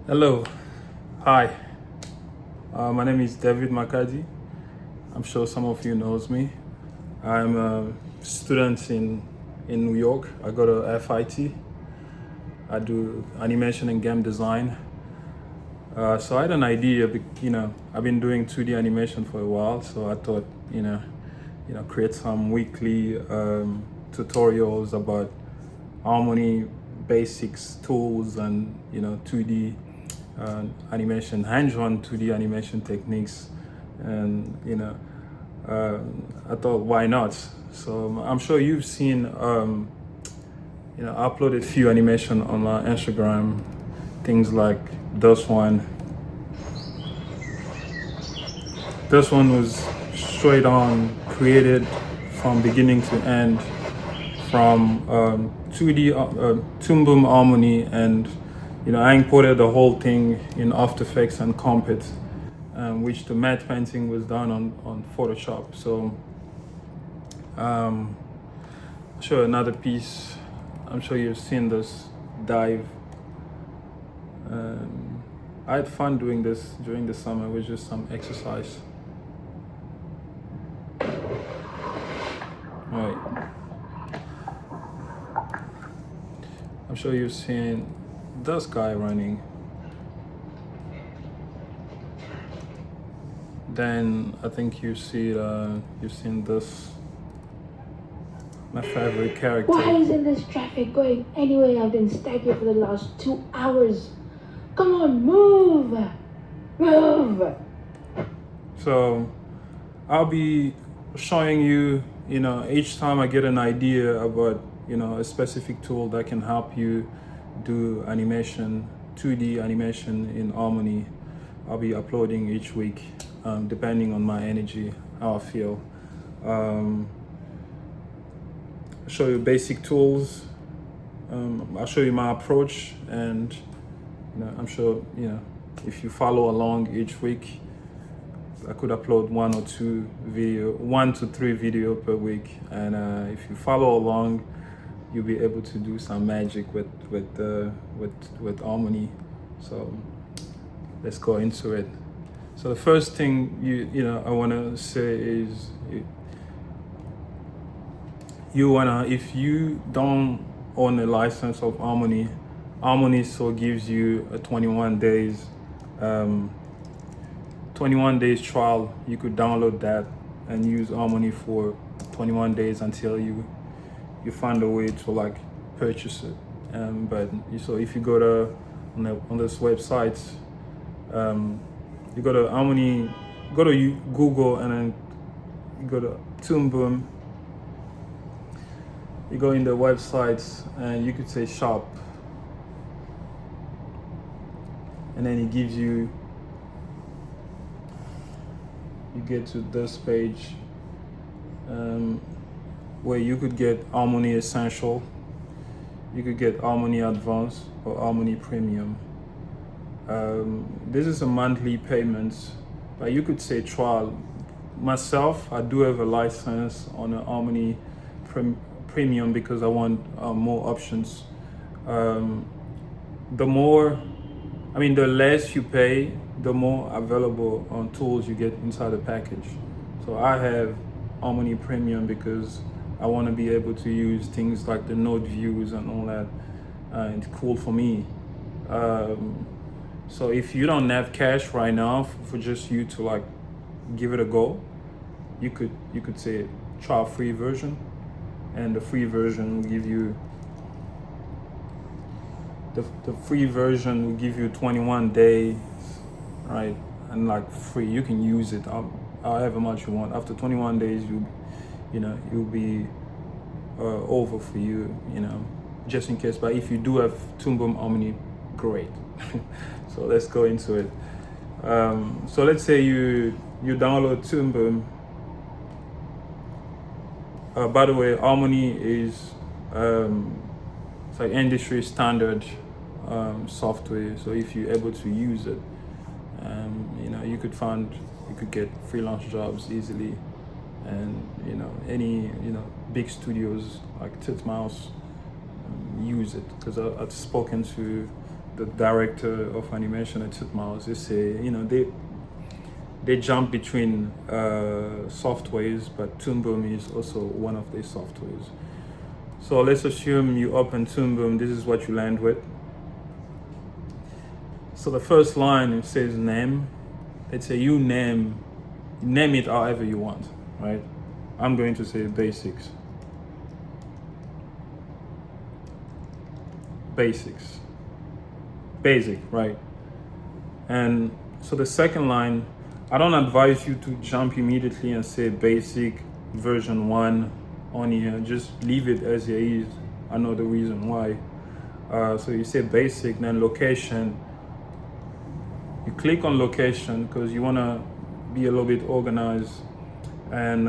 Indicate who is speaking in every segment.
Speaker 1: Hello, hi. My name is David Makadi. I'm sure some of you knows me. I'm a student in New York. I go to FIT. I do animation and game design. So I had an idea. I've been doing 2D animation for a while. So I thought, create some weekly tutorials about Harmony basics, tools, and 2D animation, hands-on 2D animation techniques, and I thought, why not? So I'm sure you've seen, I uploaded a few animation on my Instagram, things like this one. This one was straight on created from beginning to end, from 2D Toon Boom Harmony, and I imported the whole thing in After Effects and Comp.it, which the matte painting was done on Photoshop. So I'll show you another piece. I'm sure you've seen this dive. I had fun doing this during the summer. It was just some exercise. All right. I'm sure you've seen this guy running. Then I think you've seen this, my favorite character.
Speaker 2: Why isn't this traffic going anyway? I've been stuck here for the last 2 hours. Come on, move! Move!
Speaker 1: So I'll be showing you, each time I get an idea about, a specific tool that can help you do animation, 2D animation in Harmony. I'll be uploading each week, depending on my energy, how I feel. Show you basic tools. I'll show you my approach, and I'm sure if you follow along each week, I could upload 1 to 3 video per week, and if you follow along, you'll be able to do some magic with Harmony. So let's go into it. So the first thing I want to say is if you don't own a license of Harmony, Harmony so gives you a 21 days trial. You could download that and use Harmony for 21 days until you find a way to like purchase it. So if you go to on this website, you go to Harmony, go to Google, and then you go to Toon Boom. You go in the websites and you could say shop, and then it gives you get to this page where you could get Harmony Essential, you could get Harmony Advanced, or Harmony Premium. This is a monthly payment, but you could say trial. Myself, I do have a license on a Harmony Premium because I want more options. The less you pay, the more available on tools you get inside the package. So I have Harmony Premium because I want to be able to use things like the node views and all that. It's cool for me. So if you don't have cash right now for just you to like give it a go, you could say try a free version, and the free version will give you the free version will give you 21 days, right? And like free, you can use it however much you want. After 21 days, you'll be over for you, just in case. But if you do have Toon Boom Harmony, great. So let's go into it. So let's say you download Toon Boom. By the way, Harmony is it's like industry standard software. So if you're able to use it, you could get freelance jobs easily, and any big studios like Titmouse use it, because I've spoken to the director of animation at Tutmouse, they say, you know, they jump between softwares, but Toon Boom is also one of their softwares. So let's assume you open Toon Boom, this is what you land with. So the first line, it says name. Let's say you name it however you want, right? I'm going to say basics. Basics. Basic, right? And so the second line, I don't advise you to jump immediately and say basic version 1 on here. Just leave it as it is. I know the reason why. So you say basic, then location. You click on location because you want to be a little bit organized. And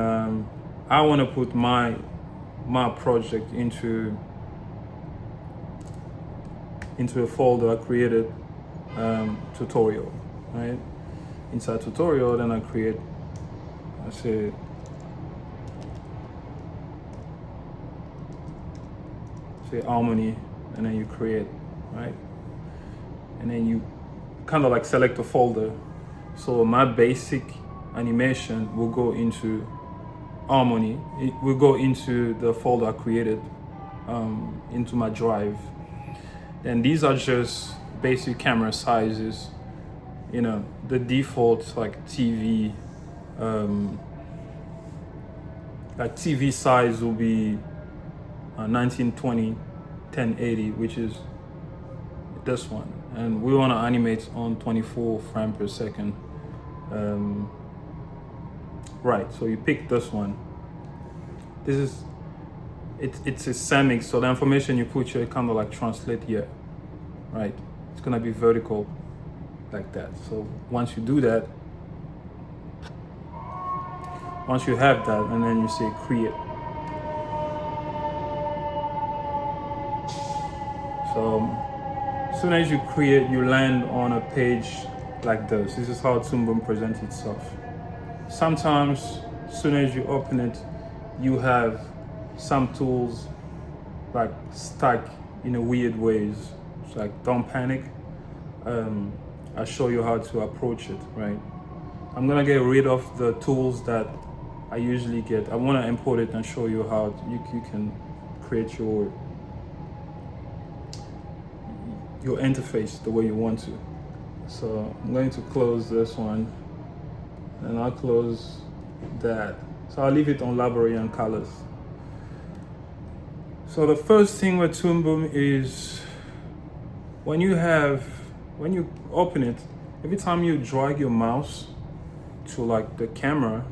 Speaker 1: I want to put my project into a folder I created, tutorial, right? Inside tutorial, then I say harmony, and then you create, right? And then you kind of like select a folder. So my basic animation will go into harmony. It will go into the folder I created, into my drive. And these are just basic camera sizes. You know, the default like TV size will be 1920 1080, which is this one, and we want to animate on 24 frames per second. Right, so you pick this one. This is it's a semix, so the information you put here kind of like translate here, right? It's gonna be vertical like that. So once you do that, once you have that, and then you say create. So as soon as you create, you land on a page like this. This is how Toon Boom presents itself. Sometimes as soon as you open it, you have some tools like stuck in a weird ways. It's like, don't panic. I'll show you how to approach it, right? I'm gonna get rid of the tools that I usually get. I wanna import it and show you how you can create your interface the way you want to. So I'm going to close this one, and I'll close that. So I'll leave it on library and colors. So the first thing with Toon Boom is when you open it, every time you drag your mouse to like the camera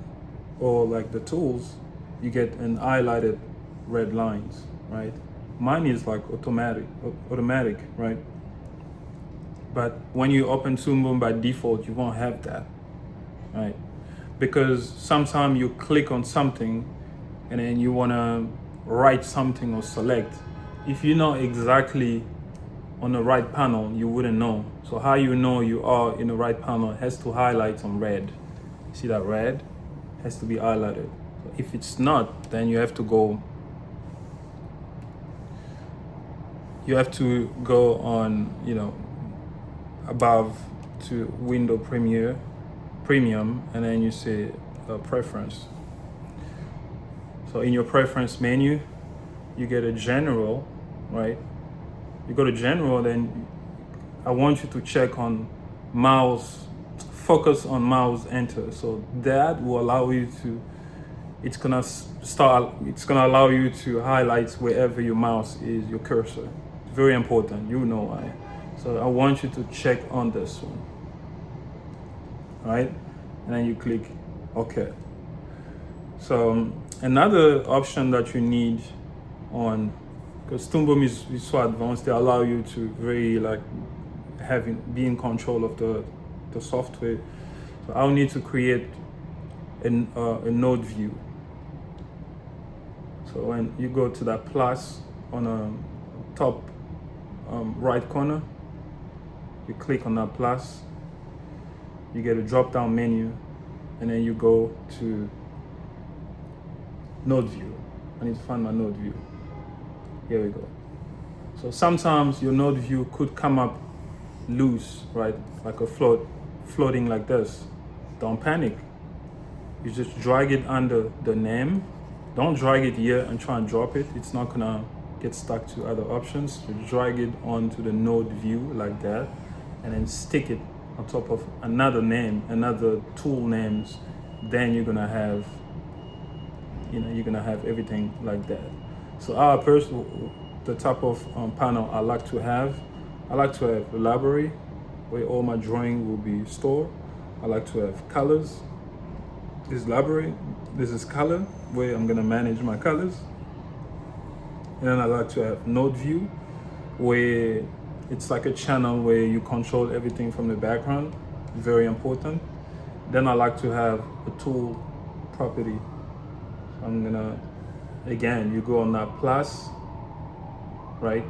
Speaker 1: or like the tools, you get an highlighted red lines, right? Mine is like automatic, right? But when you open Toon Boom by default, you won't have that, right? Because sometimes you click on something and then you wanna write something or select. If you're not exactly on the right panel, you wouldn't know. So how you know you are in the right panel, it has to highlight on red. See that red? It has to be highlighted. So if it's not, then you have to go on, you know, above to window premium, and then you say preference. So in your preference menu, you get a general, right? You go to general, then I want you to check on mouse, focus on mouse enter. So that will allow you to, it's gonna allow you to highlight wherever your mouse is, your cursor. It's very important, you know why. So I want you to check on this one, right? And then you click OK. So another option that you need on, because Toon Boom is so advanced, they allow you to very like be in control of the software. So I'll need to create a node view. So when you go to that plus on a top right corner, you click on that plus, you get a drop down menu, and then you go to node view. I need to find my node view. Here we go. So sometimes your node view could come up loose, right? Like a floating like this. Don't panic. You just drag it under the name. Don't drag it here and try and drop it. It's not gonna get stuck to other options. You drag it onto the node view like that, and then stick it on top of another name, another tool names. Then you're gonna have, you're gonna have everything like that. So the type of panel I like to have a library where all my drawing will be stored. I like to have colors. This library, this is color, where I'm gonna manage my colors. And then I like to have node view, where it's like a channel where you control everything from the background, very important. Then I like to have a tool property. So I'm gonna, again, you go on that plus, right?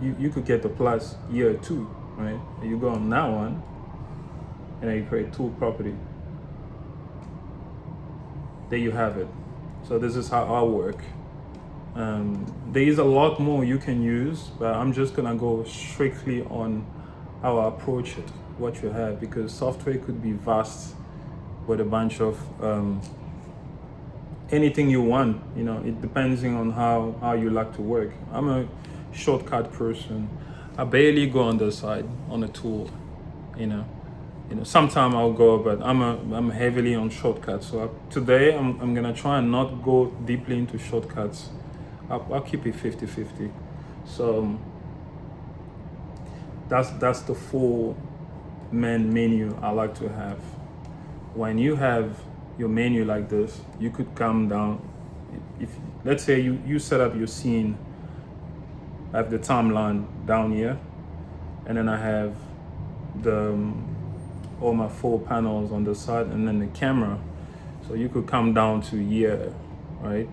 Speaker 1: You could get the plus here too, right? And you go on that one, and then you create tool property. There you have it. So this is how I work. There is a lot more you can use, but I'm just gonna go strictly on how I approach it, what you have, because software could be vast with a bunch of anything you want. It depending on how you like to work. I'm a shortcut person. I barely go on the side on a tool. Sometime I'll go, but I'm heavily on shortcuts. So today I'm gonna try and not go deeply into shortcuts. I'll keep it 50-50. So that's the full main menu I like to have. When you have your menu like this, you could come down. If let's say you set up your scene, I have the timeline down here, and then I have all my 4 panels on the side, and then the camera. So you could come down to here, right?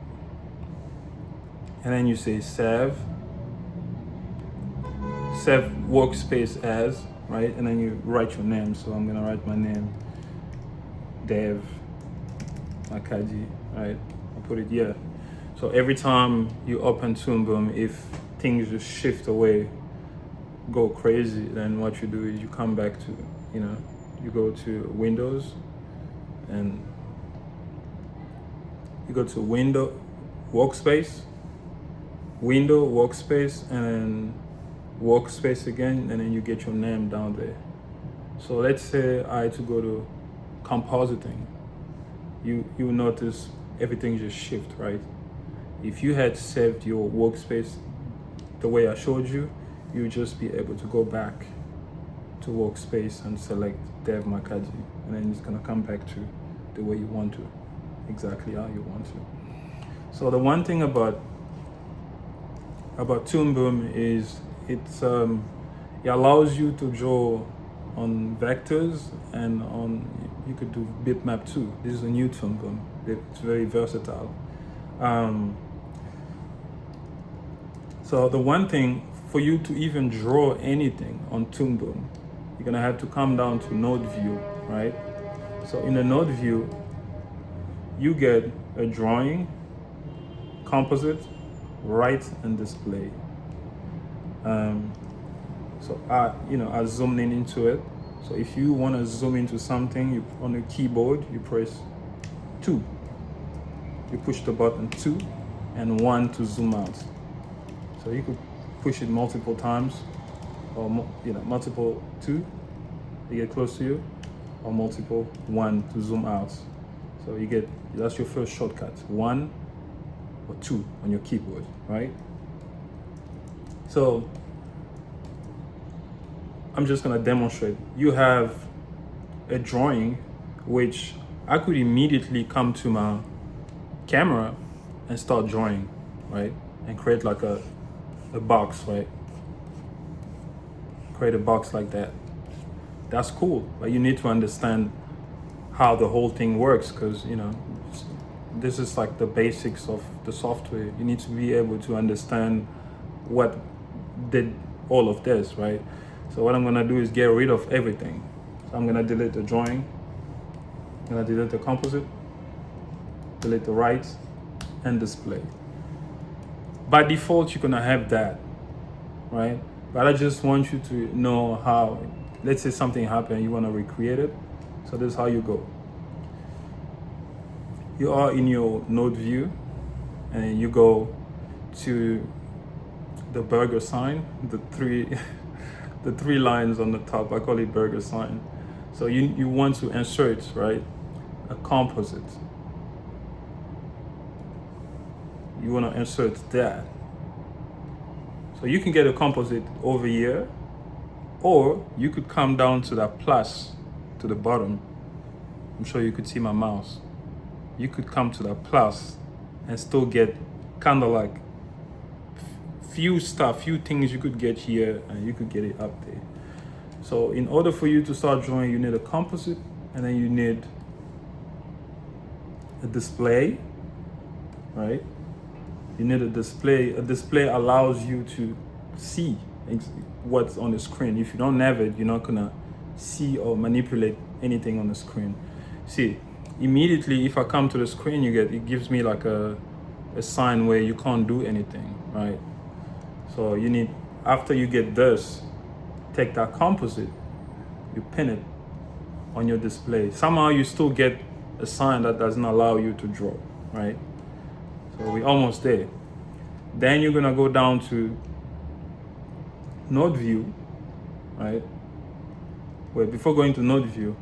Speaker 1: And then you say save workspace as, right? And then you write your name. So I'm gonna write my name, Dev Makaji, right? I'll put it here. So every time you open Toon Boom, if things just shift away, go crazy, then what you do is you come back to, you go to Windows, and you go to Window Workspace, and then Workspace again, and then you get your name down there. So let's say I had to go to compositing. You notice everything just shift, right? If you had saved your workspace the way I showed you, you would just be able to go back to workspace and select Dev Makaji, and then it's gonna come back to the way you want to, exactly how you want to. So the one thing about Toon Boom is it allows you to draw on vectors, and you could do bitmap too. This is a new Toon Boom. It's very versatile. So the one thing, for you to even draw anything on Toon Boom, you're gonna have to come down to node view, right? So in the node view, you get a drawing, composite, write, and display. So I zoomed into it. So if you want to zoom into something, on the keyboard, you press 2. You push the button 2 and 1 to zoom out. So you could push it multiple times, or multiple 2 to get close to you, or multiple 1 to zoom out. So that's your first shortcut, 1 or 2 on your keyboard, right? So I'm just gonna demonstrate. You have a drawing which I could immediately come to my camera and start drawing, right? And create like a box, right? Create a box like that. That's cool, but you need to understand how the whole thing works, because this is like the basics of the software. You need to be able to understand what did all of this, right? So what I'm gonna do is get rid of everything. So I'm gonna delete the drawing, I'm gonna delete the composite, delete the write, and display. By default, you're gonna have that, right? but I just want you to know how, let's say something happened, you want to recreate it. So this is how you go. You are in your node view, and you go to the burger sign, the three the three lines on the top. I call it burger sign. So you want to insert, right, a composite. You want to insert that. So you can get a composite over here, or you could come down to that plus to the bottom. I'm sure you could see my mouse. You could come to that plus and still get kind of like few things you could get here, and you could get it up there. So in order for you to start drawing, you need a composite, and then you need a display, right? You need a display. A display allows you to see what's on the screen. If you don't have it, you're not gonna see or manipulate anything on the screen. See, immediately if I come to the screen, it gives me like a sign where you can't do anything, right? So you need, after you get this, take that composite, you pin it on your display. Somehow you still get a sign that doesn't allow you to draw, right? So we're almost there. Then you're gonna go down to node view, right? Wait, before going to node view,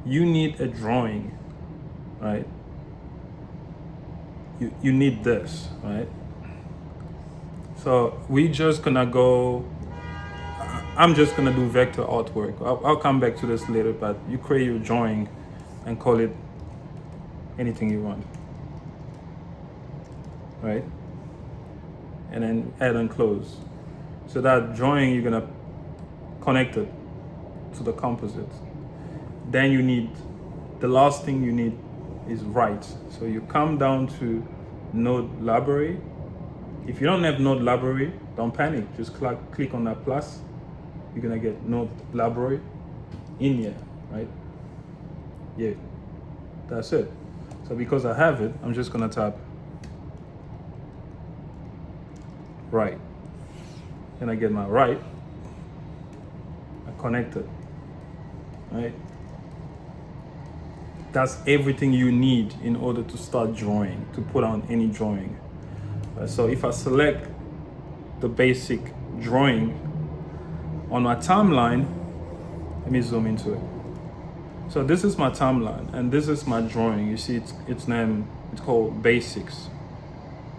Speaker 1: you need a drawing, right? You need this, right? So we just gonna go, I'm just gonna do vector artwork. I'll come back to this later, but you create your drawing and call it anything you want, right? And then add and close. So that drawing, you're gonna connect it to the composite. Then you need, the last thing you need is write. So you come down to node library. If you don't have node library, don't panic. Just click on that plus. You're gonna get node library in here, right? Yeah, that's it. So because I have it, I'm just gonna tap right. Then I get my right. I connect it, right? That's everything you need in order to start drawing, to put on any drawing. So if I select the basic drawing on my timeline, let me zoom into it. So this is my timeline, and this is my drawing. You see, it's called Basics,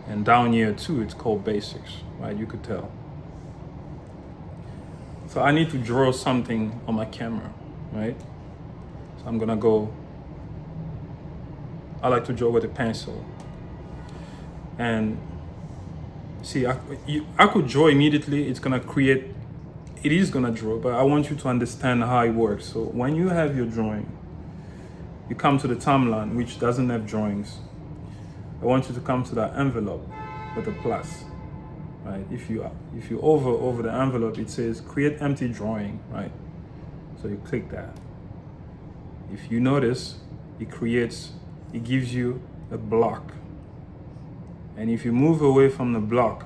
Speaker 1: and down here too, it's called Basics, right? You could tell. So I need to draw something on my camera, right? So I'm gonna go. I like to draw with a pencil, and see, I could draw immediately. It's gonna create. It is gonna draw, but I want you to understand how it works. So when you have your drawing, you come to the timeline, which doesn't have drawings. I want you to come to that envelope with a plus, right? If you over the envelope, it says create empty drawing, right? So you click that. If you notice, it gives you a block. And if you move away from the block,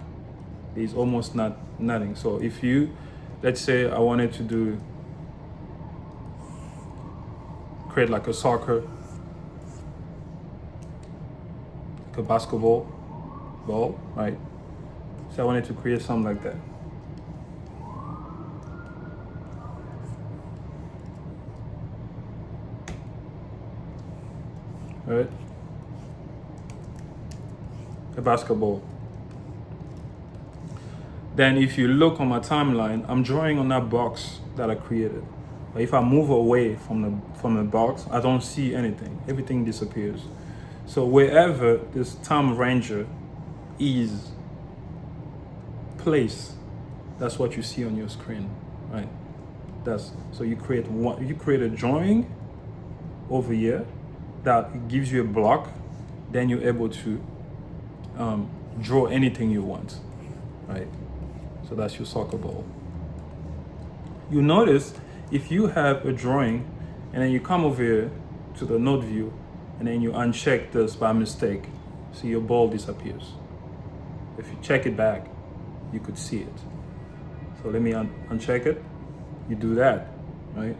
Speaker 1: there's almost nothing. So if you, let's say I wanted to create like a soccer, like a basketball ball, right? So I wanted to create something like that. Right? A basketball. Then if you look on my timeline, I'm drawing on that box that I created. But if I move away from the box, I don't see anything. Everything disappears. So wherever this time ranger is placed, that's what you see on your screen, right? So you create a drawing over here that gives you a block, then you're able to draw anything you want, right? So that's your soccer ball. You notice if you have a drawing and then you come over here to the node view and then you uncheck this by mistake, see your ball disappears. If you check it back, you could see it. So let me uncheck it. You do that, right?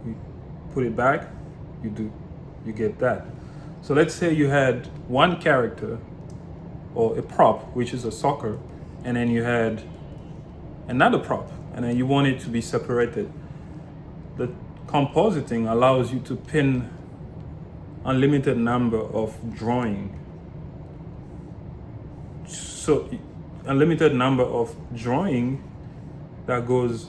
Speaker 1: You put it back, you get that. So let's say you had one character or a prop, which is a soccer, and then you had another prop, and then you want it to be separated. The compositing allows you to pin unlimited number of drawing. So unlimited number of drawing that goes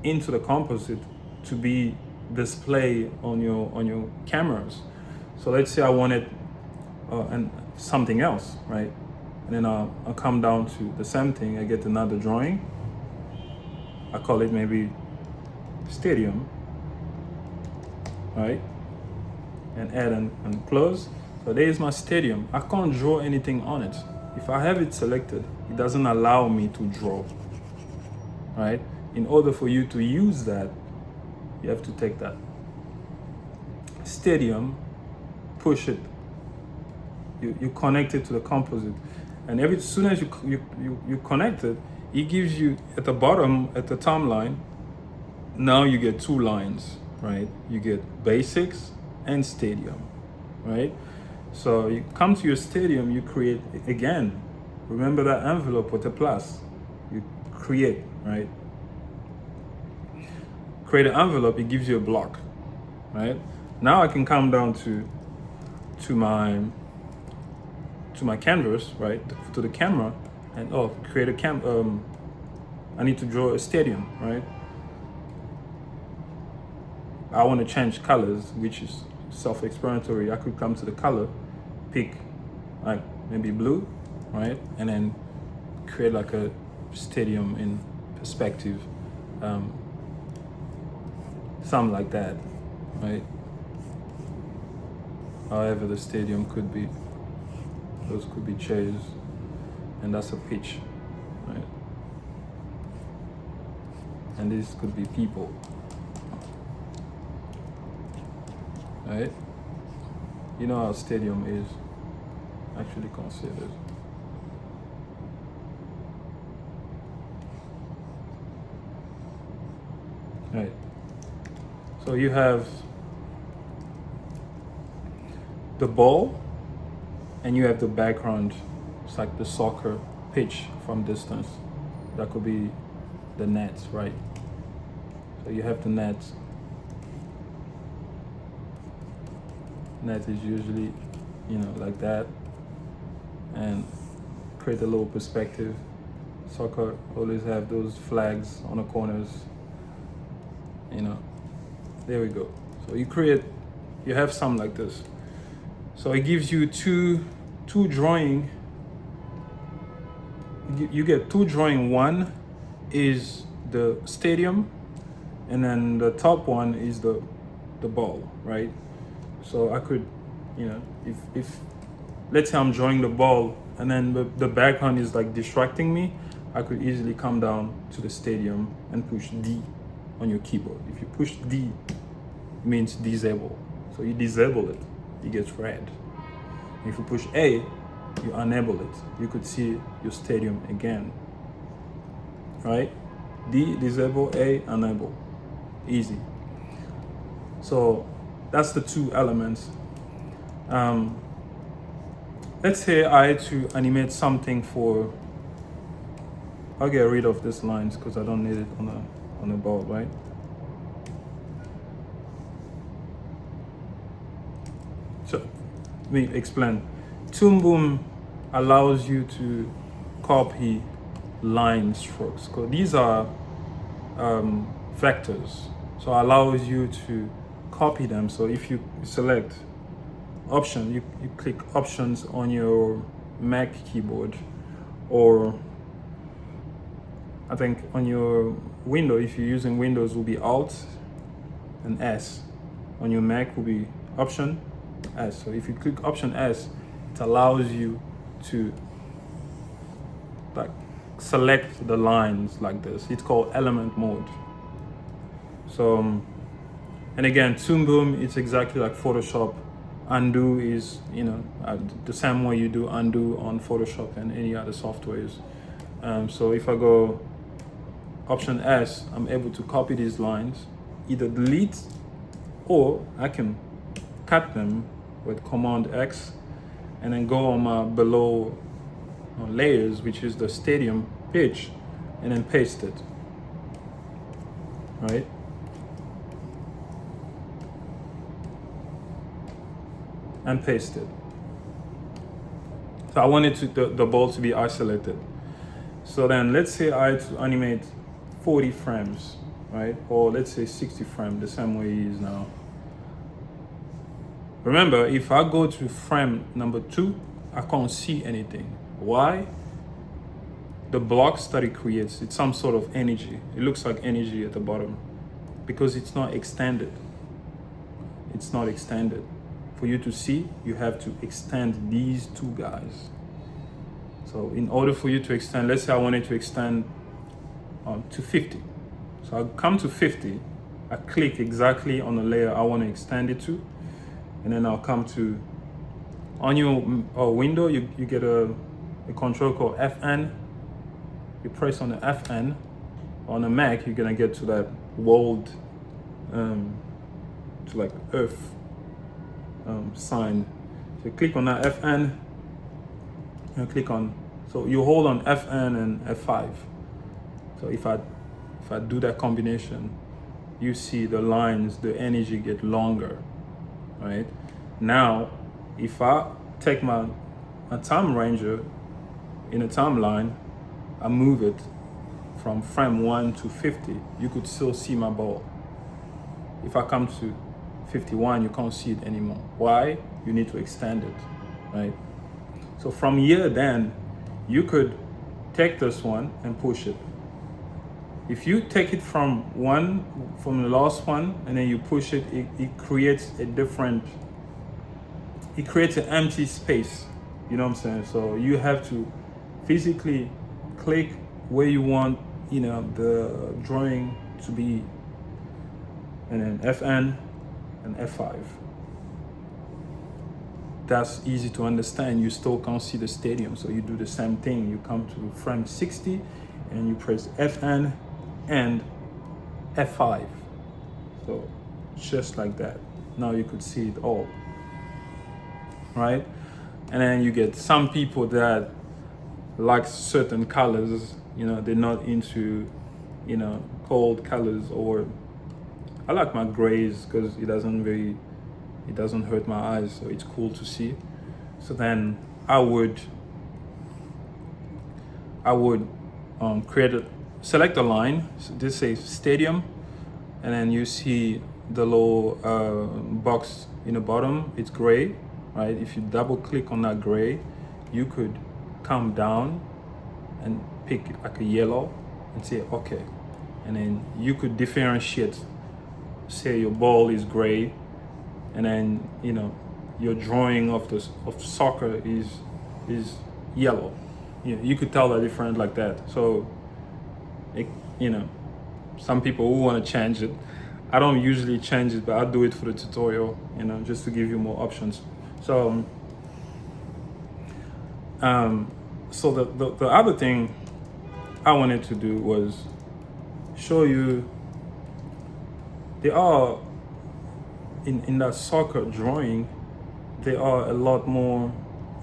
Speaker 1: into the composite to be displayed on your cameras. So let's say I wanted and something else, right? And then I'll come down to the same thing. I get another drawing. I call it maybe stadium, right? And add and close. So there's my stadium. I can't draw anything on it. If I have it selected, it doesn't allow me to draw, right? In order for you to use that, you have to take that stadium, push it, you connect it to the composite, and as soon as you connect it, it gives you at the bottom, at the timeline, now you get two lines, right? You get basics and stadium, right? So you come to your stadium, you create again. Remember that envelope with a plus. You create, right? Create an envelope, it gives you a block, right? Now I can come down to my canvas, right? To the camera, and create a I need to draw a stadium, right? I want to change colors, which is self-explanatory. I could come to the color, pick like maybe blue, right? And then create like a stadium in perspective, something like that, right? However the stadium could be, those could be chairs, and that's a pitch, right? And this could be people, right? You know how stadium is actually considered. Right. So you have the ball and you have the background. It's like the soccer pitch from distance. That could be the nets, right? So you have the nets. Net is usually, like that, and create a little perspective. Soccer always have those flags on the corners, there we go. So you have something like this. So it gives you two drawing. You get two drawing. One is the stadium, and then the top one is the ball, right? So I could, if let's say I'm drawing the ball and then the background is like distracting me, I could easily come down to the stadium and push D on your keyboard. If you push D, it means disable. So you disable it, it gets red. If you push A, you enable it. You could see your stadium again, right? D, disable, A, enable. Easy. So that's the two elements. Let's say I had to animate something for, I'll get rid of these lines because I don't need it on the ball, right? So let me explain. Toon Boom allows you to copy line strokes, because these are vectors. So it allows you to copy them. So if you select option, you click options on your Mac keyboard, or I think on your window, if you're using Windows, will be Alt and S. On your Mac will be Option S. So if you click Option S, it allows you to like select the lines like this. It's called element mode. So and again, Toon Boom, it's exactly like Photoshop. Undo is, the same way you do undo on Photoshop and any other softwares. So if I go Option S, I'm able to copy these lines, either delete, or I can cut them with Command X, and then go on my below layers, which is the stadium pitch, and then paste it, right? And paste it. So I wanted the ball to be isolated. So then let's say I had to animate 40 frames, right? Or let's say 60 frames, the same way he is now. Remember, if I go to frame number 2, I can't see anything. Why? The blocks that it creates, it's some sort of energy. It looks like energy at the bottom because it's not extended. It's not extended. For you to see, you have to extend these two guys. So in order for you to extend, let's say I wanted to extend to 50. So I'll come to 50, I click exactly on the layer I want to extend it to, and then I'll come to, on your window, you get a control called FN. You press on the FN. On a Mac, you're gonna get to that world, to like Earth sign. So you click on that FN, and click on, so you hold on FN and F5. So if I do that combination, you see the lines, the energy get longer, right? Now, if I take my time ranger in a timeline, I move it from frame 1 to 50, you could still see my ball. If I come to 51, you can't see it anymore. Why? You need to extend it, right? So from here then, you could take this one and push it. If you take it from the last one, and then you push it, it creates an empty space. You know what I'm saying? So you have to physically click where you want, the drawing to be, and then FN and F5. That's easy to understand. You still can't see the stadium, so you do the same thing. You come to frame 60 and you press FN and F5. So just like that. Now you could see it all, right? And then you get some people that like certain colors, they're not into, cold colors, or I like my grays because it doesn't hurt my eyes, so it's cool to see. So then I would select a line. So this says stadium, and then you see the little box in the bottom. It's gray, right? If you double click on that gray, you could come down and pick like a yellow and say okay, and then you could differentiate. Say your ball is gray, and then your drawing of soccer is yellow. You could tell the difference like that. So some people who want to change it, I don't usually change it, but I do it for the tutorial, just to give you more options. So so the other thing I wanted to do was show you, there are in that soccer drawing, there are a lot more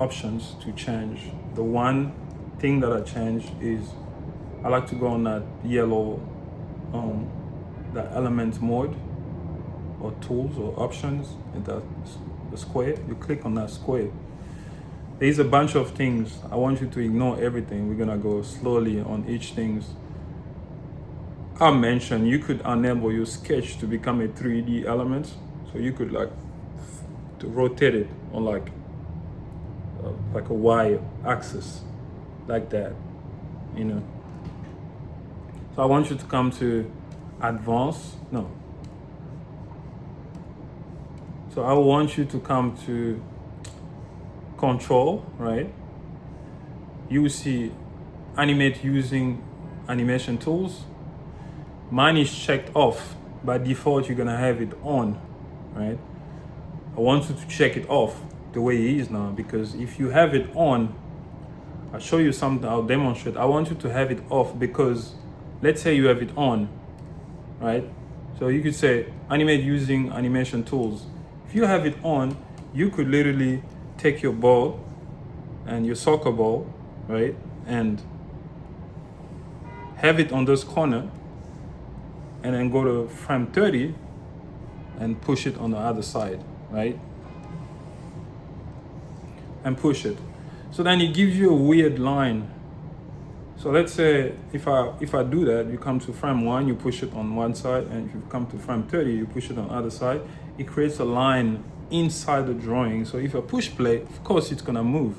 Speaker 1: options to change. The one thing that I change is I like to go on that yellow, that element mode, or tools or options, and the square. You click on that square. There's a bunch of things. I want you to ignore everything. We're gonna go slowly on each things. I mentioned you could enable your sketch to become a 3D element. So you could to rotate it on like a Y axis, like that, So I want you to come to advanced, no. So I want you to come to control, right? You will see animate using animation tools. Mine is checked off. By default, you're gonna have it on, right? I want you to check it off the way it is now, because if you have it on, I'll show you something, I'll demonstrate. I want you to have it off because let's say you have it on, right? So you could say animate using animation tools. If you have it on, you could literally take your ball and your soccer ball, right? And have it on this corner and then go to frame 30 and push it on the other side, right? And push it. So then it gives you a weird line. So let's say if I do that, you come to frame 1, you push it on one side, and if you come to frame 30, you push it on the other side. It creates a line inside the drawing. So if I push play, of course it's gonna move,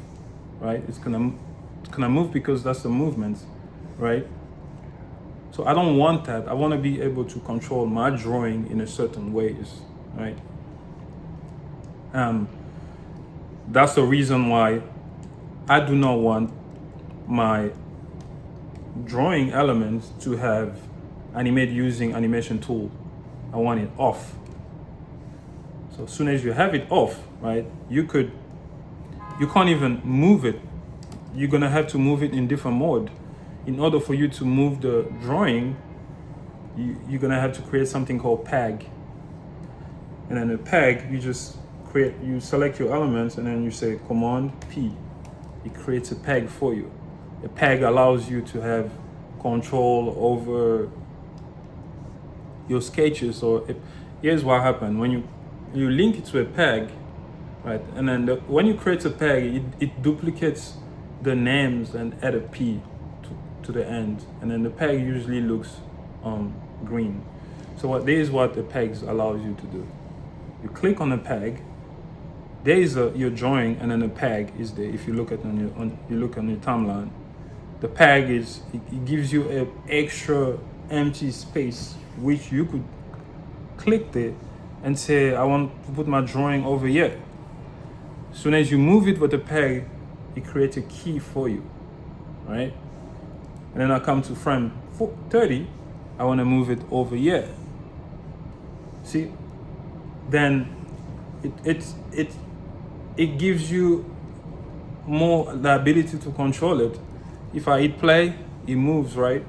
Speaker 1: right? It's gonna move because that's the movement, right? So I don't want that. I want to be able to control my drawing in a certain ways, right? That's the reason why I do not want my drawing elements to have animate using animation tool. I want it off. So as soon as you have it off, right, you can't even move it. You're gonna have to move it in different mode. In order for you to move the drawing, you're gonna have to create something called peg. And then the peg, you select your elements and then you say Command P. It creates a peg for you. A peg allows you to have control over your sketches. Here's what happened when you link it to a peg, right? And then when you create a peg, it duplicates the names and add a P to the end, and then the peg usually looks green. So this is what the pegs allows you to do. You click on the peg. There is your drawing, and then the peg is there. If you look at you look on your timeline, the peg it gives you an extra empty space which you could click there and say I want to put my drawing over here. As soon as you move it with the peg, it creates a key for you, right? And then I come to frame 30, I want to move it over here. See, then it gives you more the ability to control it. If I hit play, it moves, right?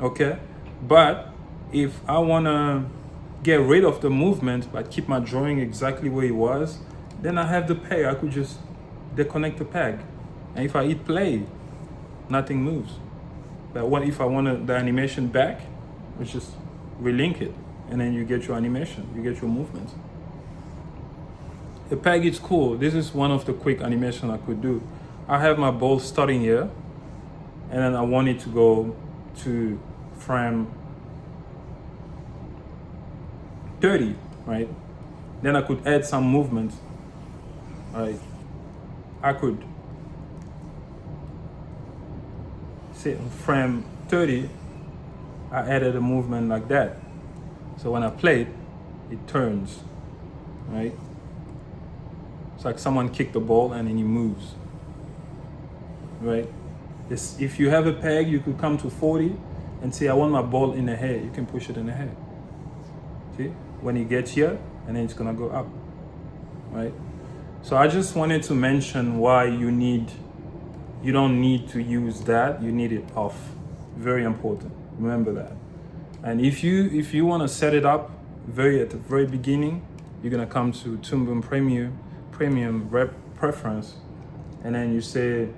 Speaker 1: Okay, but if I want to get rid of the movement but keep my drawing exactly where it was, then I have the peg. I could just disconnect the peg, and if I hit play, nothing moves. But what if I want the animation back? Let's just relink it, and then you get your animation, you get your movement. The peg is cool. This is one of the quick animation I could do. I have my ball starting here, and then I want it to go to frame 30, right? Then I could add some movement, right? I could say on frame 30, I added a movement like that. So when I play it, it turns, right? It's like someone kicked the ball and then it moves, right? If you have a peg, you could come to 40 and say, I want my ball in the hair. You can push it in the hair. See? When it gets here, and then it's gonna go up, right? So I just wanted to mention why you don't need to use that. You need it off. Very important. Remember that. And if you want to set it up at the very beginning, you're gonna come to Toon Boom Premium Rep Preference, and then you say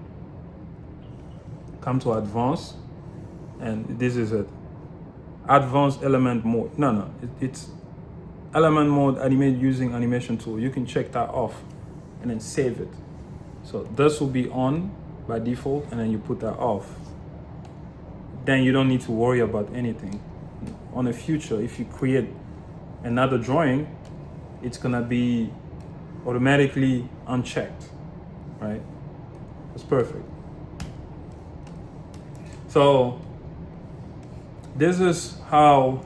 Speaker 1: come to Advanced, and this is it. Advanced element mode. It's element mode animate using animation tool. You can check that off and then save it. So this will be on by default, and then you put that off. Then you don't need to worry about anything. On the future, if you create another drawing, it's gonna be automatically unchecked, right? That's perfect. So this is a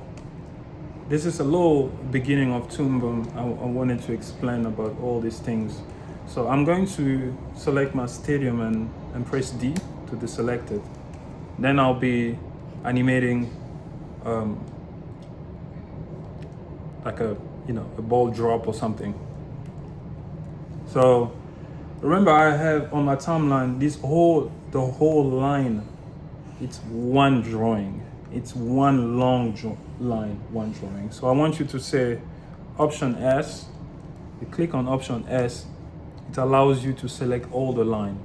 Speaker 1: little beginning of Toon Boom. I wanted to explain about all these things. So I'm going to select my stadium and press D to deselect it. Then I'll be animating like a ball drop or something. So Remember, I have on my timeline the whole line. It's one drawing. It's one long line, one drawing. So I want you to say Option S. You click on Option S. It allows you to select all the line.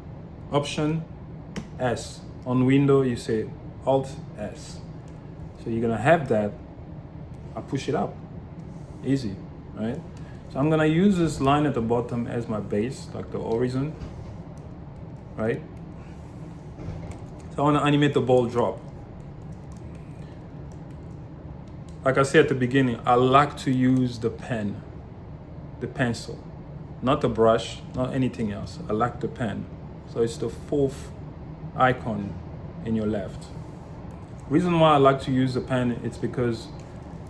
Speaker 1: Option S. On window, you say Alt S. So you're gonna have that. I push it up. Easy, right? So I'm gonna use this line at the bottom as my base, like the horizon, right? So I wanna animate the ball drop. Like I said at the beginning, I like to use the pen, the pencil, not the brush, not anything else. I like the pen. So it's the fourth icon in your left. Reason why I like to use the pen, it's because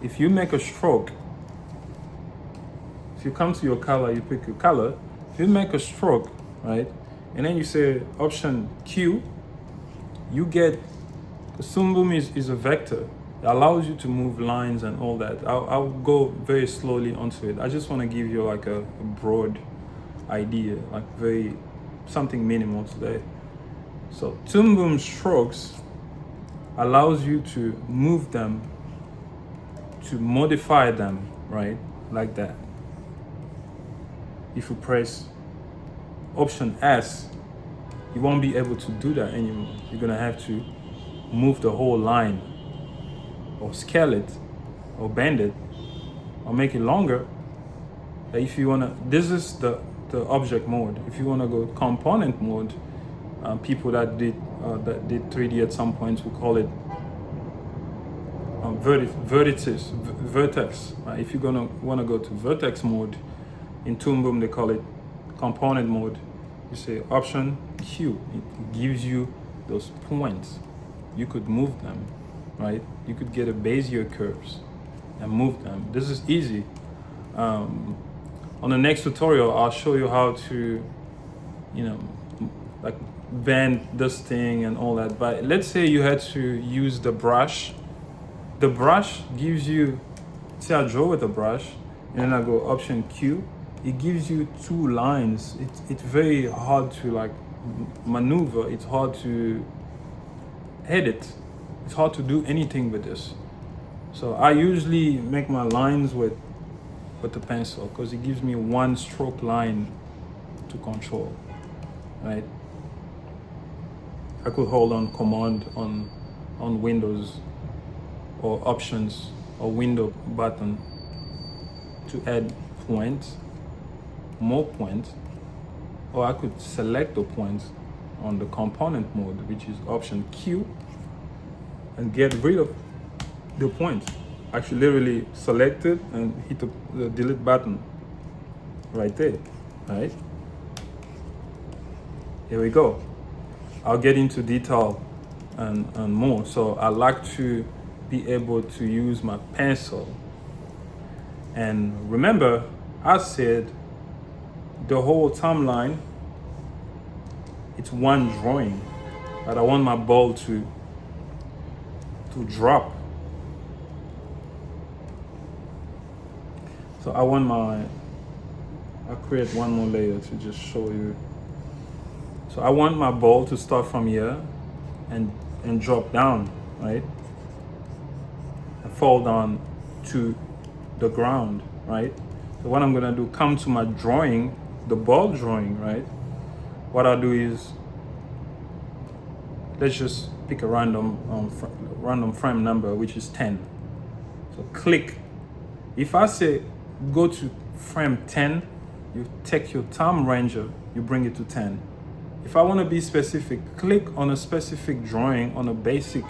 Speaker 1: if you make a stroke, if you come to your color, you pick your color, if you make a stroke, right, and then you say Option Q, you get, the Toon Boom is a vector. It allows you to move lines and all that. I'll go very slowly onto it. I just want to give you like a broad idea, like something minimal today. So Toon Boom strokes allows you to move them, to modify them, right, like that. If you press Option S, you won't be able to do that anymore. You're gonna have to move the whole line, or scale it, or bend it, or make it longer. If you wanna, this is the object mode. If you wanna go component mode, people that did 3D at some point will call it vertex. If you're gonna wanna go to vertex mode in Toon Boom, they call it component mode. You say Option Q. It gives you those points. You could move them, right? You could get a Bezier curves and move them. This is easy. On the next tutorial, I'll show you how to, like bend this thing and all that. But let's say you had to use the brush. The brush gives you, say I draw with a brush, and then I go Option Q. It gives you two lines. It's very hard to like maneuver. It's hard to edit. It's hard to do anything with this. So I usually make my lines with the pencil because it gives me one stroke line to control, right? I could hold on Command on Windows or Options or Window button to add points, more points, or I could select the points on the component mode, which is Option Q, and get rid of the point. Actually literally select it and hit the delete button right there, right? Here we go. I'll get into detail and more. So I like to be able to use my pencil. And remember, I said the whole timeline, it's one drawing, but I want my ball to drop. So I'll create one more layer to just show you. So I want my ball to start from here and drop down, right? And fall down to the ground, right? So what I'm gonna do, come to my drawing, the ball drawing, right? What I'll do is, let's just pick a random frame number, which is 10. So click. If I say go to frame 10, you take your time ranger, you bring it to 10. If I want to be specific, click on a specific drawing on a basic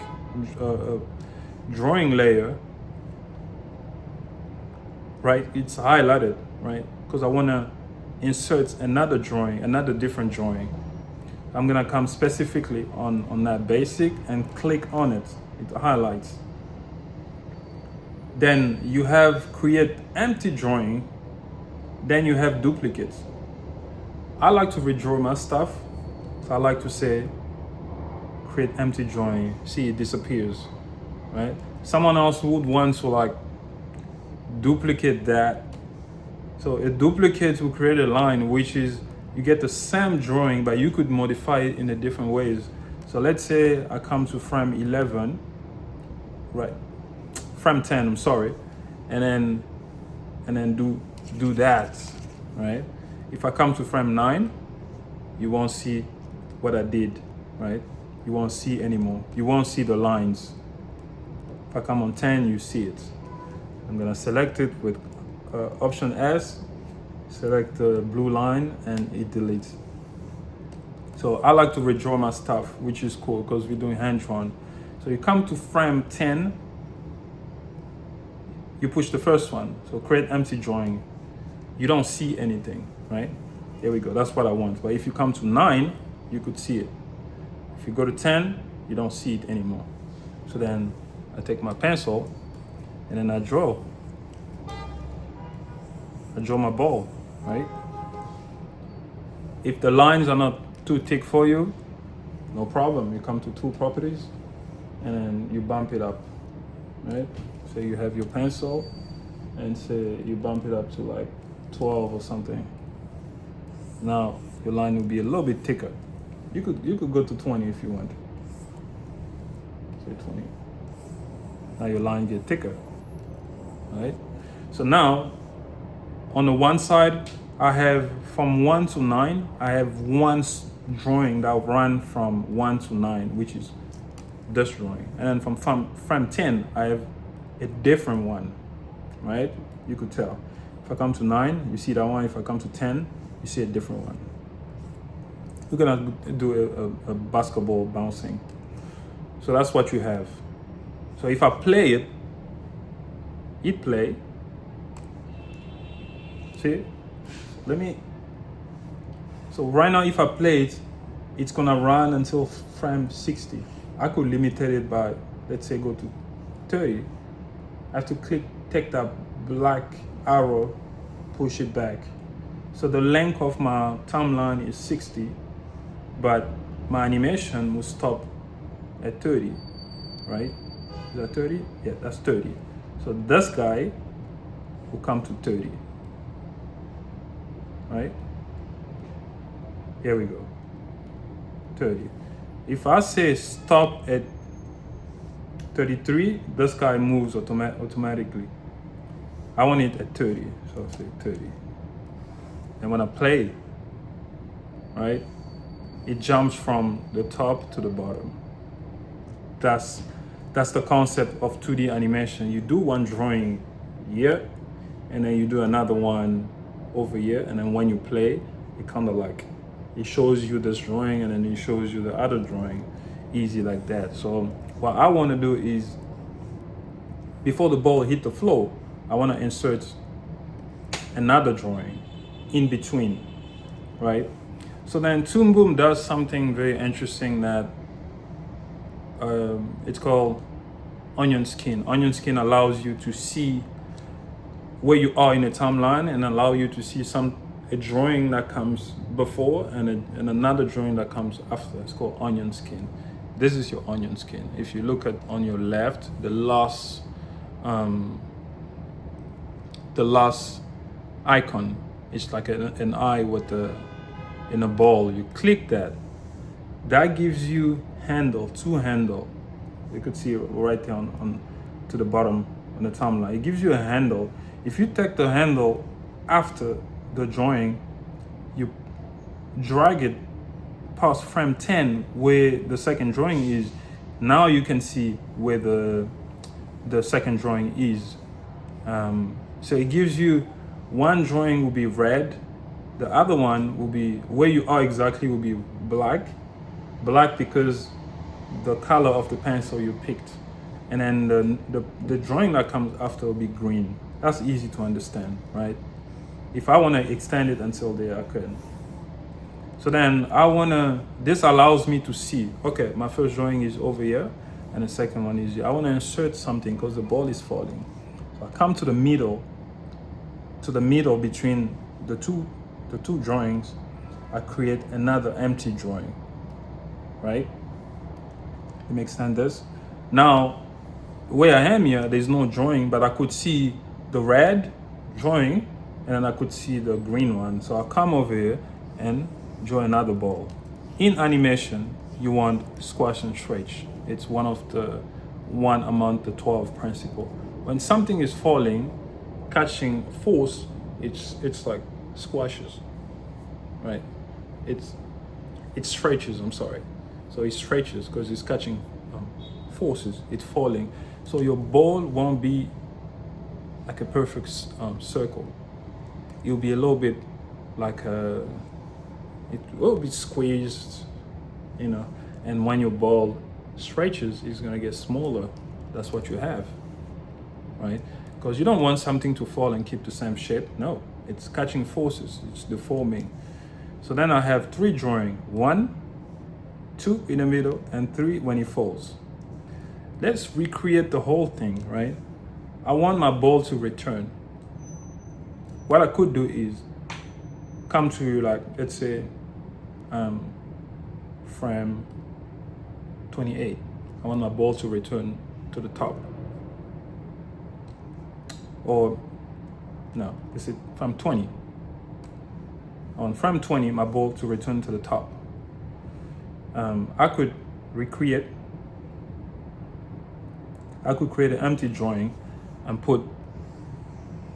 Speaker 1: drawing layer, right? It's highlighted, right? Because I want to insert another drawing, another different drawing. I'm gonna come specifically on that basic and click on it. It highlights. Then you have create empty drawing. Then you have duplicates. I like to redraw my stuff. So I like to say create empty drawing. See, it disappears, right? Someone else would want to like duplicate that. So a duplicate will create a line which is you get the same drawing, but you could modify it in a different ways. So let's say I come to frame 11, right? Frame 10, I'm sorry, and then do that, right? If I come to frame 9, you won't see what I did, right? You won't see anymore. You won't see the lines. If I come on 10, you see it. I'm gonna select it with Option S, select the blue line, and it deletes. So I like to redraw my stuff, which is cool because we're doing hand drawn. So you come to frame 10, you push the first one. So create empty drawing. You don't see anything, right? There we go, that's what I want. But if you come to 9, you could see it. If you go to 10, you don't see it anymore. So then I take my pencil and then I draw my ball, right? If the lines are not too thick for you, no problem. You come to tool properties and then you bump it up, right? So you have your pencil and say you bump it up to like 12 or something. Now your line will be a little bit thicker. You could go to 20 if you want. Say 20. Now your line get thicker, right? So now on the one side, I have from 1 to 9, I have one drawing that will run from 1 to 9, which is this drawing. And then from frame 10, I have a different one, right? You could tell. If I come to 9, you see that one. If I come to 10, you see a different one. We're gonna do a basketball bouncing. So that's what you have. So if I play it, hit play. See, so right now if I play it, it's gonna run until frame 60. I could limit it by, let's say, go to 30. I have to take that black arrow, push it back. So the length of my timeline is 60, but my animation will stop at 30, right? Is that 30? Yeah, that's 30. So this guy will come to 30. Right? Here we go. 30. If I say stop at 33, this guy moves automatically. I want it at 30, so I say 30. And when I play, right, it jumps from the top to the bottom. That's the concept of 2D animation. You do one drawing here, and then you do another one over here, and then when you play, it kind of like, it shows you this drawing and then it shows you the other drawing, easy like that. So what I want to do is, before the ball hit the floor, I want to insert another drawing in between, right? So then Toon Boom does something very interesting that it's called onion skin. Onion skin allows you to see where you are in a timeline and allow you to see a drawing that comes before and another drawing that comes after. It's called onion skin. This is your onion skin. If you look at on your left, the last icon, it's like an eye with in a ball. You click that. That gives you two handle. You could see it right there on to the bottom on the timeline. It gives you a handle. If you take the handle after the drawing, you drag it past frame 10 where the second drawing is. Now you can see where the second drawing is. So it gives you one drawing will be red, the other one will be where you are exactly will be black because the color of the pencil you picked, and then the drawing that comes after will be green. That's easy to understand, right? If I want to extend it until there, I can. So then this allows me to see, okay, my first drawing is over here and the second one is here. I want to insert something because the ball is falling. So I come to the middle between the two drawings. I create another empty drawing, right? Let me extend this. Now, where I am here, there's no drawing, but I could see the red drawing and then I could see the green one. So I'll come over here and draw another ball. In animation, you want squash and stretch. It's one among the 12 principle. When something is falling, catching force, it's like squashes, right? It stretches. I'm sorry. So it stretches because it's catching forces. It's falling. So your ball won't be like a perfect circle. It'll be a little bit like it will be squeezed, you know. And when your ball stretches, it's gonna get smaller. That's what you have, right? Because you don't want something to fall and keep the same shape. No, it's catching forces. It's deforming. So then I have 3 drawing: 1, 2 in the middle, and 3 when it falls. Let's recreate the whole thing, right? I want my ball to return. What I could do is come to, like, let's say frame 28. I want my ball to return to the top. Or no, this is frame 20. On frame 20, my ball to return to the top. I could create an empty drawing and put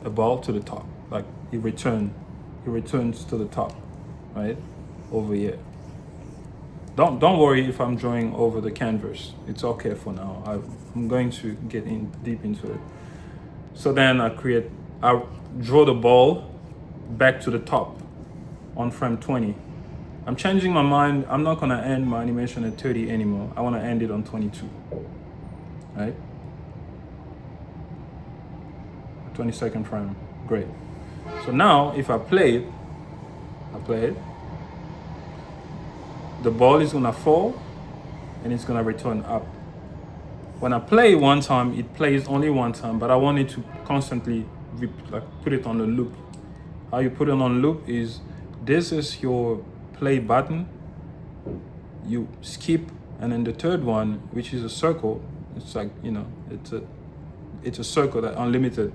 Speaker 1: a ball to the top, like it returns to the top, right? Over here. Don't worry if I'm drawing over the canvas. It's okay for now. I'm going to get in deep into it. So then I draw the ball back to the top on frame 20. I'm changing my mind. I'm not gonna end my animation at 30 anymore. I wanna end it on 22, right? 22nd frame, great. So now if I play it, the ball is gonna fall and it's gonna return up. When I play one time, it plays only one time, but I want it to constantly put it on a loop. How you put it on loop is, this is your play button, you skip, and then the third one, which is a circle, it's like, you know, it's a circle that unlimited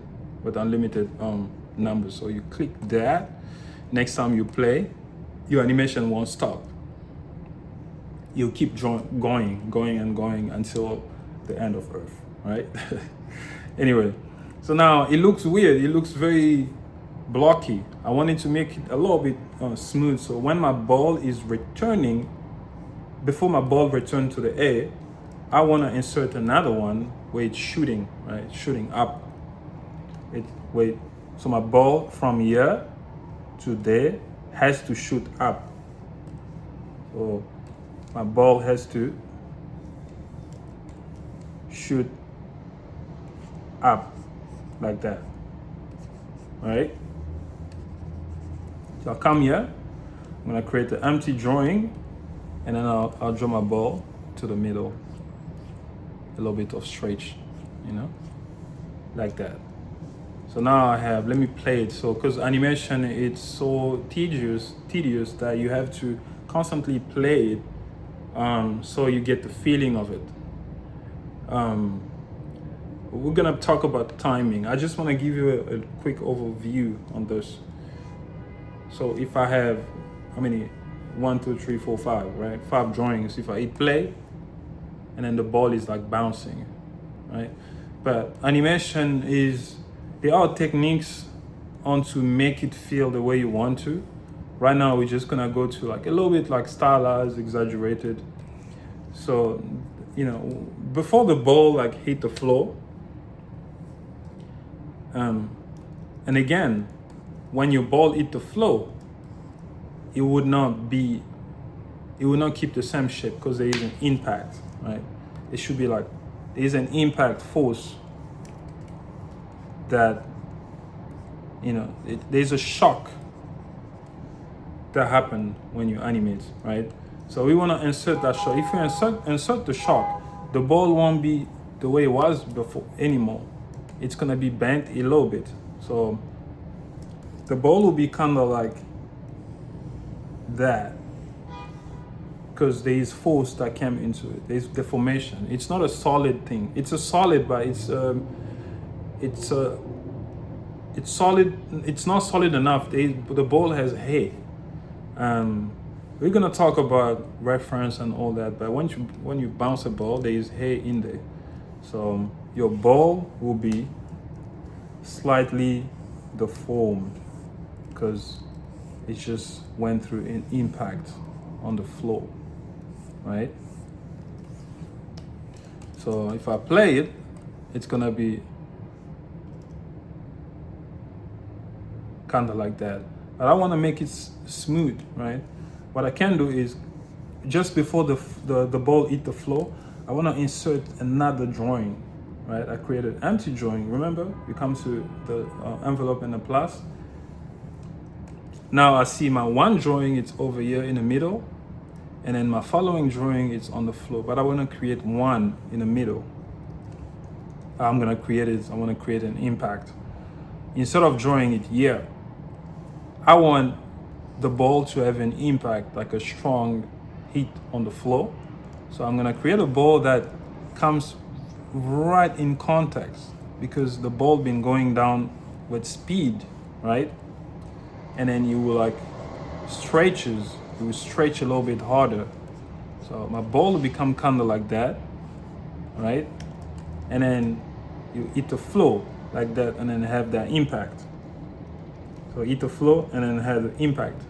Speaker 1: numbers. So you click that, next time you play, your animation won't stop. You'll keep going until the end of Earth, right? Anyway, so now it looks weird. It looks very blocky. I wanted to make it a little bit smooth. So when my ball is returning, before my ball returns to the air, I want to insert another one where it's shooting, right? Shooting up. So my ball from here to there has to shoot up. So my ball has to shoot up like that, right? So I'll come here, I'm gonna create an empty drawing, and then I'll draw my ball to the middle, a little bit of stretch, you know, like that. So now I have, let me play it. So because animation, it's so tedious that you have to constantly play it, so you get the feeling of it. We're gonna talk about timing. I just want to give you a quick overview on this. So if I have, how many? 1, 2, 3, 4, 5, right? 5 drawings. If I hit play, and then the ball is like bouncing, right? But animation there are techniques on to make it feel the way you want to. Right now, we're just gonna go to like a little bit like stylized, exaggerated. So, you know, before the ball like hit the floor, and again, when your ball hit the floor, it would not keep the same shape because there is an impact, right? It should be like, there is an impact force that, you know, there's a shock that happens when you animate, right? So we want to insert that shock. If you insert the shock, the ball won't be the way it was before anymore. It's gonna be bent a little bit. So the ball will be kind of like that, because there is force that came into it. There's deformation. It's not a solid thing. It's a solid, but it's solid. It's not solid enough. The ball has hair. We're gonna talk about reference and all that, but when you bounce a ball, there is hair in there. So your ball will be slightly deformed because it just went through an impact on the floor, right? So if I play it, it's gonna be kind of like that. But I want to make it smooth, right? What I can do is just before the ball hit the floor, I want to insert another drawing, right? I created an empty drawing. Remember, you come to the envelope and the plus. Now I see my one drawing, it's over here in the middle, and then my following drawing is on the floor, but I want to create one in the middle. I want to create an impact. Instead of drawing it here, I want the ball to have an impact, like a strong hit on the floor. So I'm gonna create a ball that comes right in context because the ball been going down with speed, right? And then you will like you will stretch a little bit harder. So my ball will become kind of like that, right? And then you hit the floor like that and then have that impact. So hit the floor and then have the impact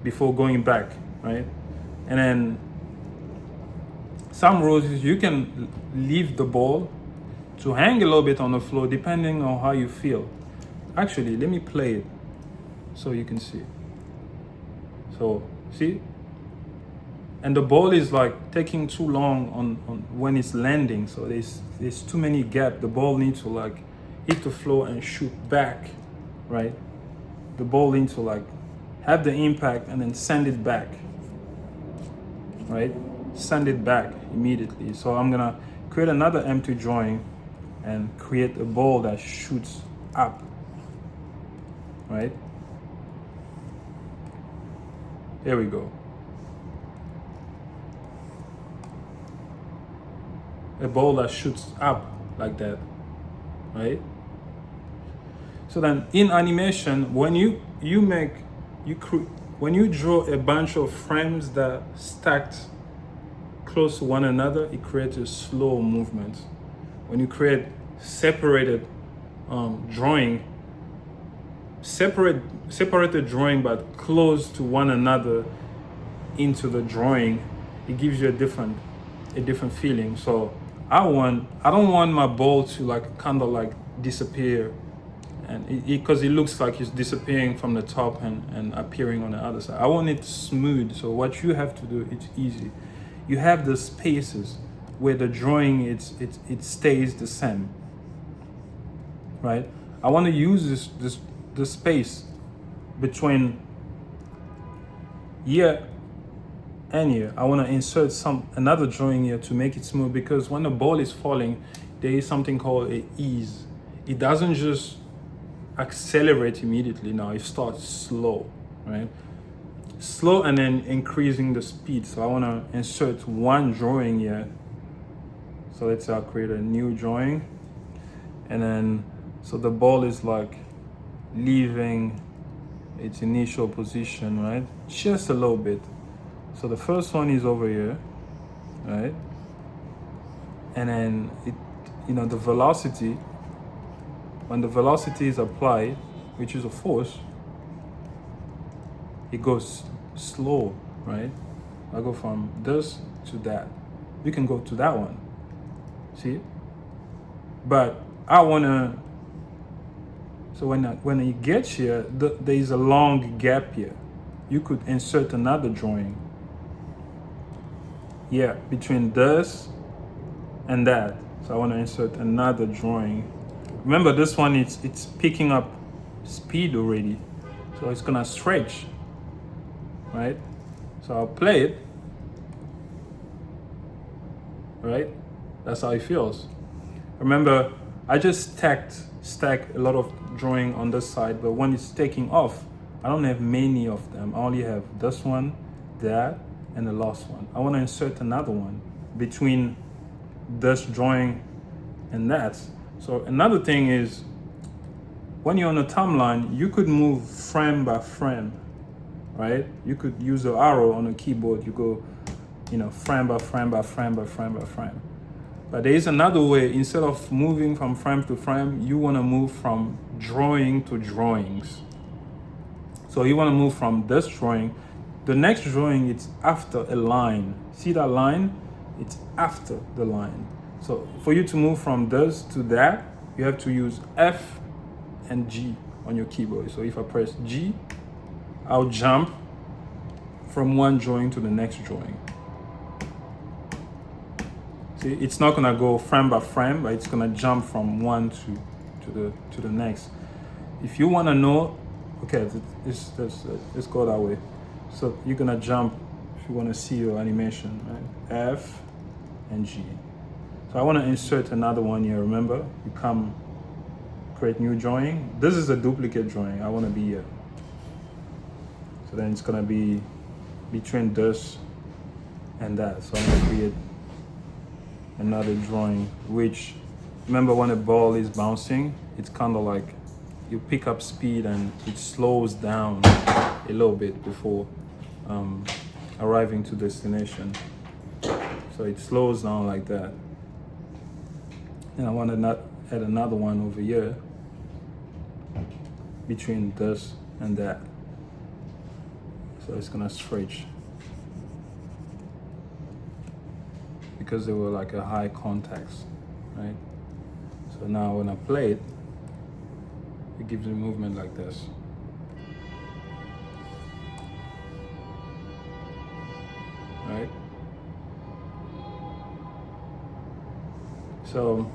Speaker 1: before going back, right? And then some rules is you can leave the ball to hang a little bit on the floor depending on how you feel. Actually, let me play it so you can see. So see? And the ball is like taking too long on when it's landing. So there's too many gap. The ball needs to like hit the floor and shoot back, right? The ball needs to like have the impact and then send it back, right? Send it back immediately. So I'm gonna create another empty drawing and create a ball that shoots up, right? Here we go. A ball that shoots up like that, right? So then in animation, when you draw a bunch of frames that stacked close to one another, it creates a slow movement. When you create separated drawing, separated drawing but close to one another into the drawing, it gives you a different feeling. So I don't want my ball to like kind of like disappear, and because it looks like it's disappearing from the top and appearing on the other side. I want it smooth. So what you have to do, it's easy. You have the spaces where the drawing it stays the same, right? I want to use the space between here and here. I want to insert another drawing here to make it smooth, because when the ball is falling, there is something called a ease. It doesn't just accelerate immediately. Now it starts slow, right? Slow and then increasing the speed. So I want to insert one drawing here. So let's say I'll create a new drawing, and then so the ball is like leaving its initial position, right? Just a little bit. So the first one is over here, right? And then the velocity, when the velocity is applied, which is a force, it goes slow, right? I go from this to that. You can go to that one, see? But I wanna, so when it gets here, there is a long gap here. You could insert another drawing. Yeah, between this and that. So I want to insert another drawing. Remember, this one it's picking up speed already, so it's gonna stretch, right? So I'll play it, right? That's how it feels. Remember, I just stack a lot of drawing on this side, but when it's taking off, I don't have many of them. I only have this one, that, and the last one. I want to insert another one between this drawing and that. So another thing is, when you're on a timeline, you could move frame by frame, right? You could use the arrow on a keyboard. You go, frame by frame by frame by frame by frame. But there is another way. Instead of moving from frame to frame, you want to move from drawing to drawings. So you want to move from this drawing. The next drawing, it's after a line. See that line? It's after the line. So for you to move from this to that, you have to use F and G on your keyboard. So if I press G, I'll jump from one drawing to the next drawing. See, it's not gonna go frame by frame, but it's gonna jump from one to the next. If you wanna know, okay, let's go that way. So you're gonna jump if you wanna see your animation, right? F and G. So I wanna insert another one here. Remember, you come create new drawing. This is a duplicate drawing. I wanna be here. So then it's gonna be between this and that. So I'm gonna create another drawing, which, remember when a ball is bouncing, it's kind of like you pick up speed and it slows down a little bit before arriving to destination. So it slows down like that. And I want to add another one over here between this and that. So it's gonna stretch, because they were like a high context, right? So now when I play it, it gives me movement like this. Right? So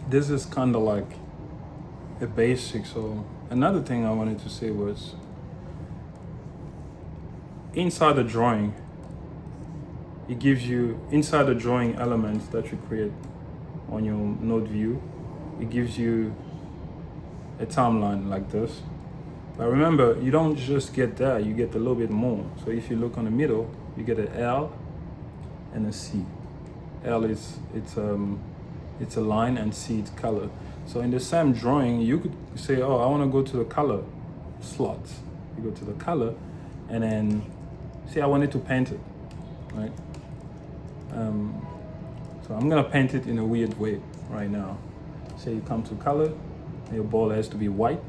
Speaker 1: this is kind of like a basic. So another thing I wanted to say was, inside the drawing, it gives you, inside the drawing elements that you create on your node view, it gives you a timeline like this. But remember, you don't just get that, you get a little bit more. So if you look on the middle, you get an L and a C. L is it's a line, and C it's color. So in the same drawing, you could say, oh, I want to go to the color slots. You go to the color, and then see, I wanted to paint it, right? So I'm gonna paint it in a weird way right now. Say you come to color, your ball has to be white.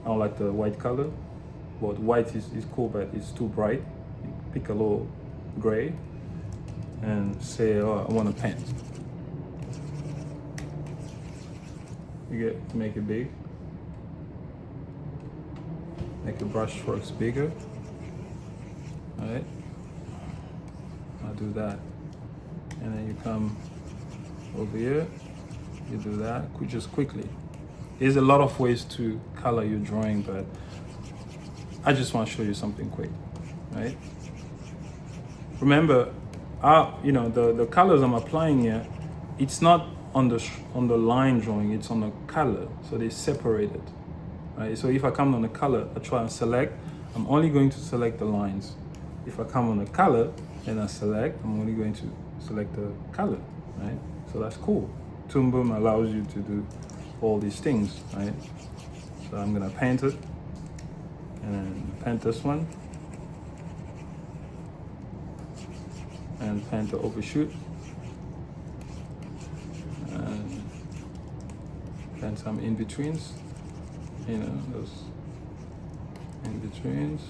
Speaker 1: I don't like the white color, but white is cool, but it's too bright. You pick a little gray and say, oh, I want to paint. You make it big. Make the brush strokes bigger. All right. I'll do that. And then you come over here, you do that, just quickly. There's a lot of ways to color your drawing, but I just want to show you something quick, right? Remember, the colors I'm applying here, it's not on the line drawing, it's on the color, so they're separated, right? So if I come on the color, I try and select, I'm only going to select the lines. If I come on the color and I select, I'm only going to select the color, right? So that's cool. Toon Boom allows you to do all these things, right? So I'm gonna paint it, and then paint this one, and paint the overshoot, and paint some in-betweens, those in-betweens,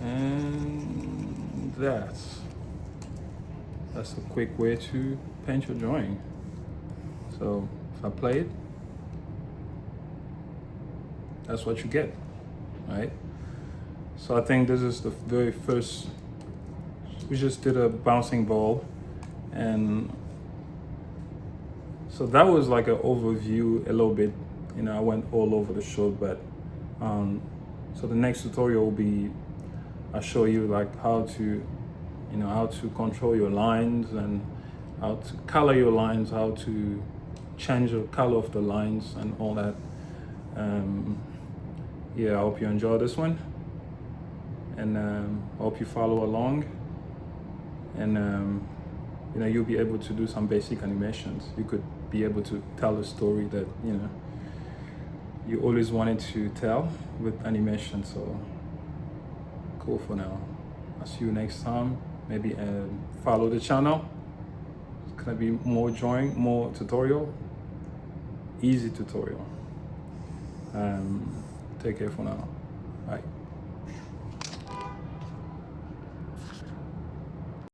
Speaker 1: and that's a quick way to paint your drawing. So if I play it, that's what you get, right? So I think this is the very first, we just did a bouncing ball, and so that was like an overview a little bit, I went all over the show, but so the next tutorial will be, I'll show you like how to control your lines, and how to color your lines, how to change the color of the lines and all that. Yeah, I hope you enjoy this one, and I hope you follow along, and you'll be able to do some basic animations. You could be able to tell a story that you always wanted to tell with animation. So cool for now. I'll see you next time. Maybe follow the channel. It's gonna be more drawing, more tutorial, easy tutorial. Take care for now. Bye.